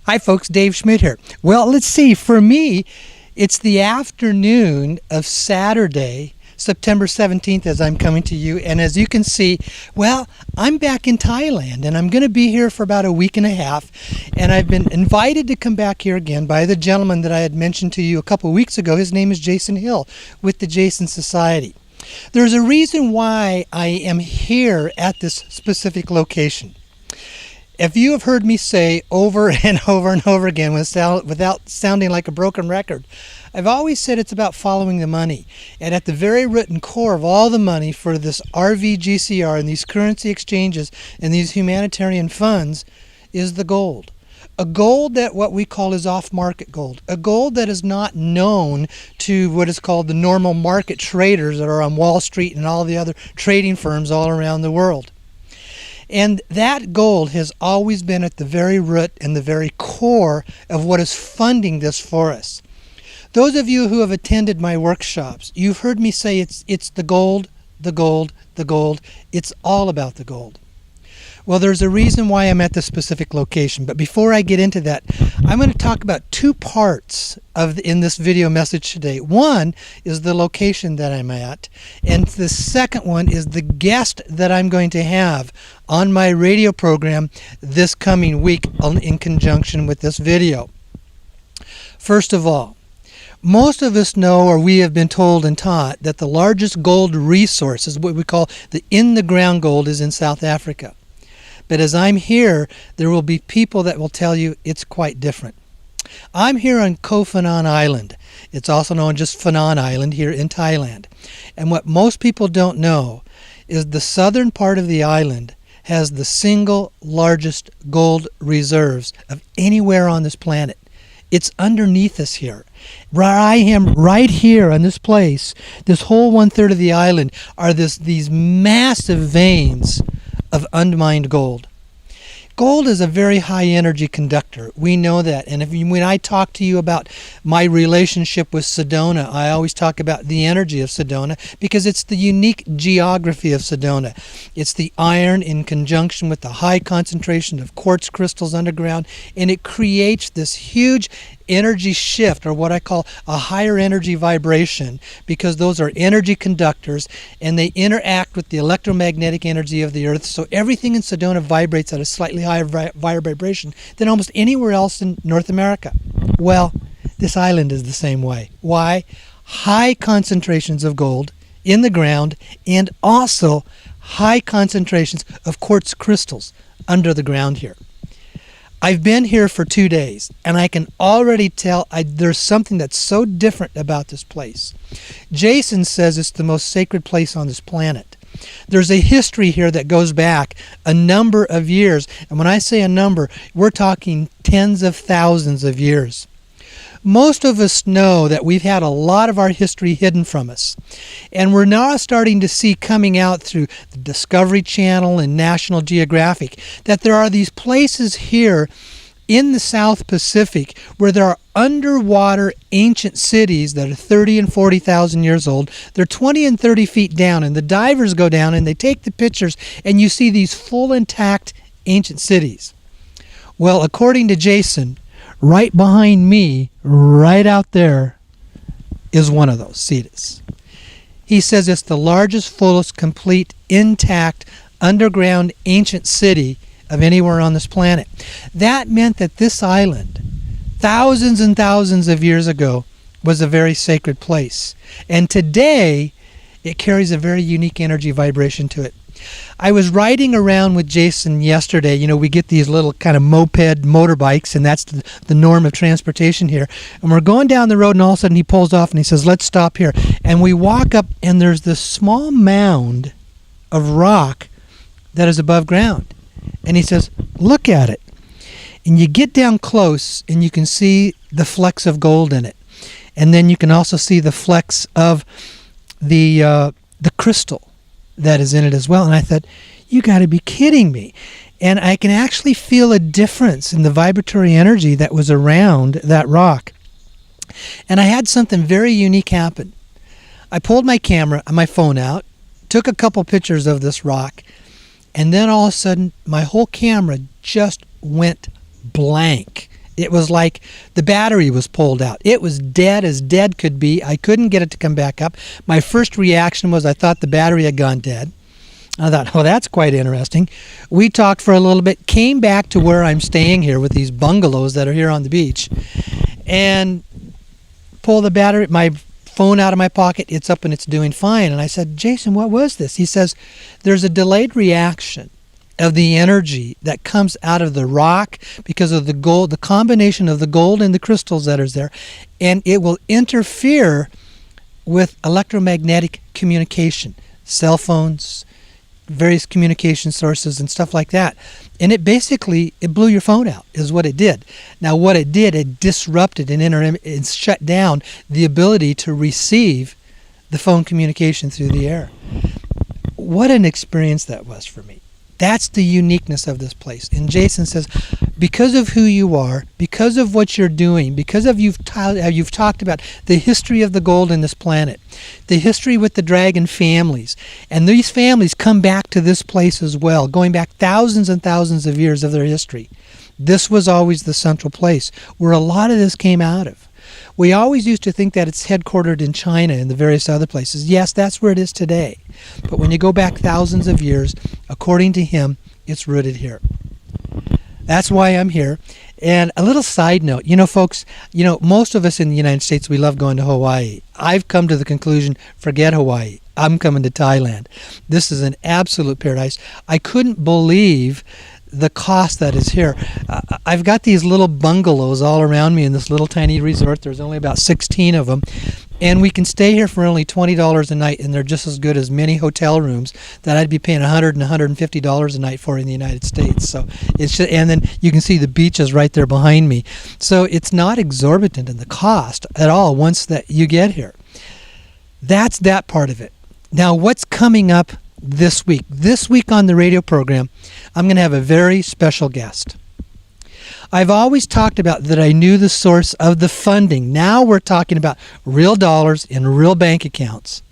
Hi folks, Dave Schmidt here. Well, let's see, for me, it's the afternoon of Saturday, September 17th as I'm coming to you. And as you can see, well, I'm back in Thailand and I'm going to be here for about a week and a half. And I've been invited to come back here again by the gentleman that I had mentioned to you a couple of weeks ago. His name is Jason Hill with the Jason Society. There's a reason why I am here at this specific location. If you have heard me say over and over and over again without sounding like a broken record, I've always said it's about following the money. And at the very root and core of all the money for this RVGCR and these currency exchanges and these humanitarian funds is the gold. A gold that what we call is off-market gold. A gold that is not known to what is called the normal market traders that are on Wall Street and all the other trading firms all around the world. And that gold has always been at the very root and the very core of what is funding this for us. Those of you who have attended my workshops, you've heard me say it's the gold, the gold, the gold. It's all about the gold. Well, there's a reason why I'm at this specific location. But before I get into that, I'm going to talk about two parts in this video message today. One is the location that I'm at, and the second one is the guest that I'm going to have on my radio program this coming week in conjunction with this video. First of all, most of us know, or we have been told and taught, that the largest gold resource is what we call the in-the-ground gold is in South Africa. But as I'm here, there will be people that will tell you it's quite different. I'm here on Koh Phangan Island. It's also known just Phangan Island here in Thailand. And what most people don't know is the southern part of the island has the single largest gold reserves of anywhere on this planet. It's underneath us here. Where I am right here on this place, this whole 1/3 of the island are these massive veins of unmined gold. Gold is a very high energy conductor. We know that. And when I talk to you about my relationship with Sedona, I always talk about the energy of Sedona because it's the unique geography of Sedona. It's the iron in conjunction with the high concentration of quartz crystals underground, and it creates this huge energy shift, or what I call a higher energy vibration, because those are energy conductors and they interact with the electromagnetic energy of the earth. So everything in Sedona vibrates at a slightly higher vibration than almost anywhere else in North America. Well, this island is the same way. Why? High concentrations of gold in the ground and also high concentrations of quartz crystals under the ground here. I've been here for 2 days, and I can already tell there's something that's so different about this place. Jason says it's the most sacred place on this planet. There's a history here that goes back a number of years, and when I say a number, we're talking tens of thousands of years. Most of us know that we've had a lot of our history hidden from us. And we're now starting to see coming out through the Discovery Channel and National Geographic that there are these places here in the South Pacific where there are underwater ancient cities that are 30 and 40,000 years old. They're 20 and 30 feet down, and the divers go down and they take the pictures, and you see these full intact ancient cities. Well, according to Jason, right behind me, right out there, is one of those cities. He says it's the largest, fullest, complete, intact, underground ancient city of anywhere on this planet. That meant that this island, thousands and thousands of years ago, was a very sacred place. And today, it carries a very unique energy vibration to it. I was riding around with Jason yesterday. You know, we get these little kind of moped motorbikes, and that's the norm of transportation here. And we're going down the road, and all of a sudden he pulls off and he says, "Let's stop here." And we walk up, and there's this small mound of rock that is above ground. And he says, "Look at it." And you get down close, and you can see the flecks of gold in it. And then you can also see the flecks of the crystal that is in it as well. And I thought, you got to be kidding me. And I can actually feel a difference in the vibratory energy that was around that rock. And I had something very unique happen. I pulled my camera, my phone out, took a couple pictures of this rock, and then all of a sudden my whole camera just went blank. It was like the battery was pulled out. It was dead as dead could be. I couldn't get it to come back up. My first reaction was I thought the battery had gone dead. I thought, oh, that's quite interesting. We talked for a little bit, came back to where I'm staying here with these bungalows that are here on the beach, and pull the battery, my phone out of my pocket. It's up and it's doing fine. And I said, Jason, what was this? He says, there's a delayed reaction of the energy that comes out of the rock because of the gold, the combination of the gold and the crystals that are there, and it will interfere with electromagnetic communication, cell phones, various communication sources and stuff like that. And it blew your phone out is what it did. Now what it did, it disrupted and it shut down the ability to receive the phone communication through the air. What an experience that was for me. That's the uniqueness of this place. And Jason says, because of who you are, because of what you're doing, because of you've talked about the history of the gold in this planet, the history with the dragon families, and these families come back to this place as well, going back thousands and thousands of years of their history. This was always the central place where a lot of this came out of. We always used to think that it's headquartered in China and the various other places. Yes, that's where it is today. But when you go back thousands of years, according to him, it's rooted here. That's why I'm here. And a little side note, folks, most of us in the United States, we love going to Hawaii. I've come to the conclusion, forget Hawaii. I'm coming to Thailand. This is an absolute paradise. I couldn't believe the cost that is here. I've got these little bungalows all around me in this little tiny resort. There's only about 16 of them. And we can stay here for only $20 a night, and they're just as good as many hotel rooms that I'd be paying $100 and $150 a night for in the United States. So it's just, and then you can see the beaches right there behind me. So it's not exorbitant in the cost at all once that you get here. That's that part of it. Now, what's coming up this week? This week on the radio program, I'm going to have a very special guest. I've always talked about that I knew the source of the funding. Now we're talking about real dollars in real bank accounts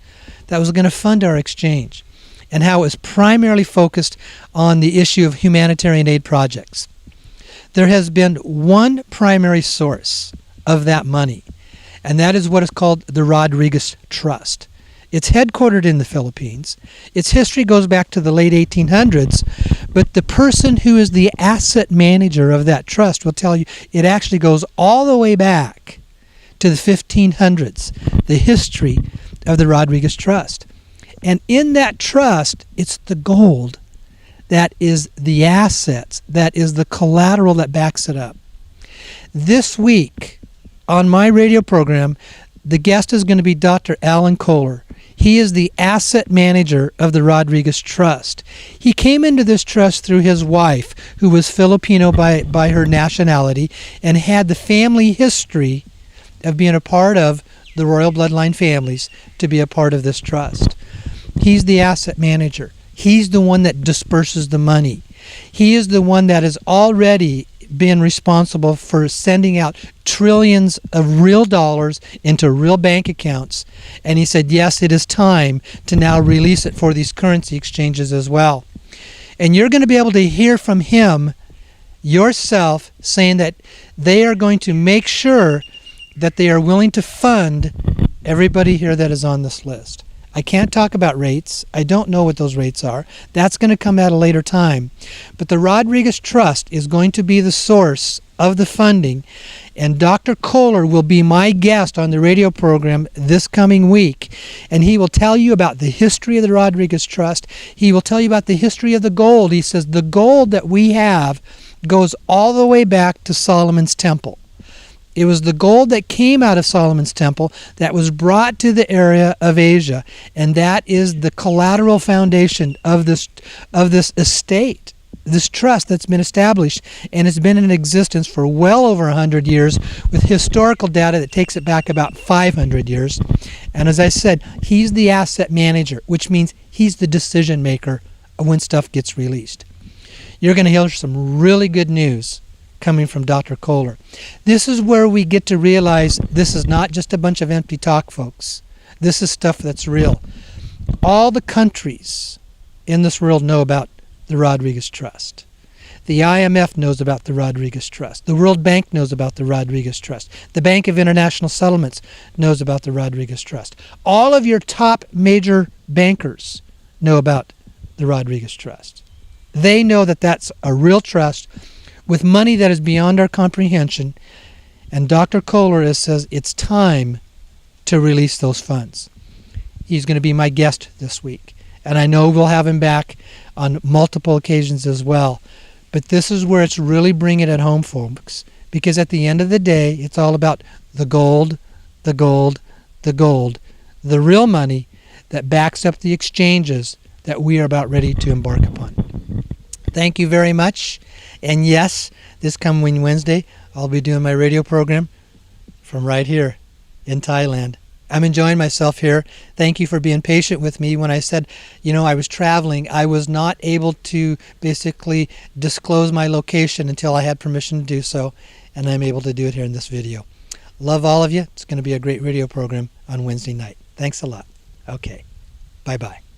that was going to fund our exchange, and how it was primarily focused on the issue of humanitarian aid projects. There has been one primary source of that money, and that is what is called the Rodriguez Trust. It's headquartered in the Philippines. Its history goes back to the late 1800s, but the person who is the asset manager of that trust will tell you it actually goes all the way back to the 1500s, the history of the Rodriguez Trust. And in that trust, it's the gold that is the assets, that is the collateral that backs it up. This week on my radio program, the guest is going to be Dr. Alan Cohler. He is the asset manager of the Rodriguez Trust. He came into this trust through his wife, who was Filipino by her nationality, and had the family history of being a part of the royal bloodline families to be a part of this trust. He's the asset manager. He's the one that disperses the money. He is the one that has already been responsible for sending out trillions of real dollars into real bank accounts. And he said, yes, it is time to now release it for these currency exchanges as well. And you're going to be able to hear from him yourself saying that they are going to make sure that they are willing to fund everybody here that is on this list. I can't talk about rates. I don't know what those rates are. That's going to come at a later time. But the Rodriguez Trust is going to be the source of the funding, and Dr. Cohler will be my guest on the radio program this coming week, and he will tell you about the history of the Rodriguez Trust. He will tell you about the history of the gold. He says the gold that we have goes all the way back to Solomon's Temple. It was the gold that came out of Solomon's Temple that was brought to the area of Asia, and that is the collateral foundation of this estate, this trust that's been established, and it's been in existence for well over 100 years with historical data that takes it back about 500 years. And as I said, he's the asset manager, which means he's the decision maker when stuff gets released. You're going to hear some really good news coming from Dr. Cohler. This is where we get to realize this is not just a bunch of empty talk, folks. This is stuff that's real. All the countries in this world know about the Rodriguez Trust. The IMF knows about the Rodriguez Trust. The World Bank knows about the Rodriguez Trust. The Bank of International Settlements knows about the Rodriguez Trust. All of your top major bankers know about the Rodriguez Trust. They know that that's a real trust with money that is beyond our comprehension. And Dr. Cohler says it's time to release those funds. He's going to be my guest this week. And I know we'll have him back on multiple occasions as well. But this is where it's really bringing it home, folks. Because at the end of the day, it's all about the gold, the gold, the gold. The real money that backs up the exchanges that we are about ready to embark upon. Thank you very much. And yes, this coming Wednesday, I'll be doing my radio program from right here in Thailand. I'm enjoying myself here. Thank you for being patient with me. When I said, I was traveling, I was not able to basically disclose my location until I had permission to do so, and I'm able to do it here in this video. Love all of you. It's going to be a great radio program on Wednesday night. Thanks a lot. Okay. Bye-bye.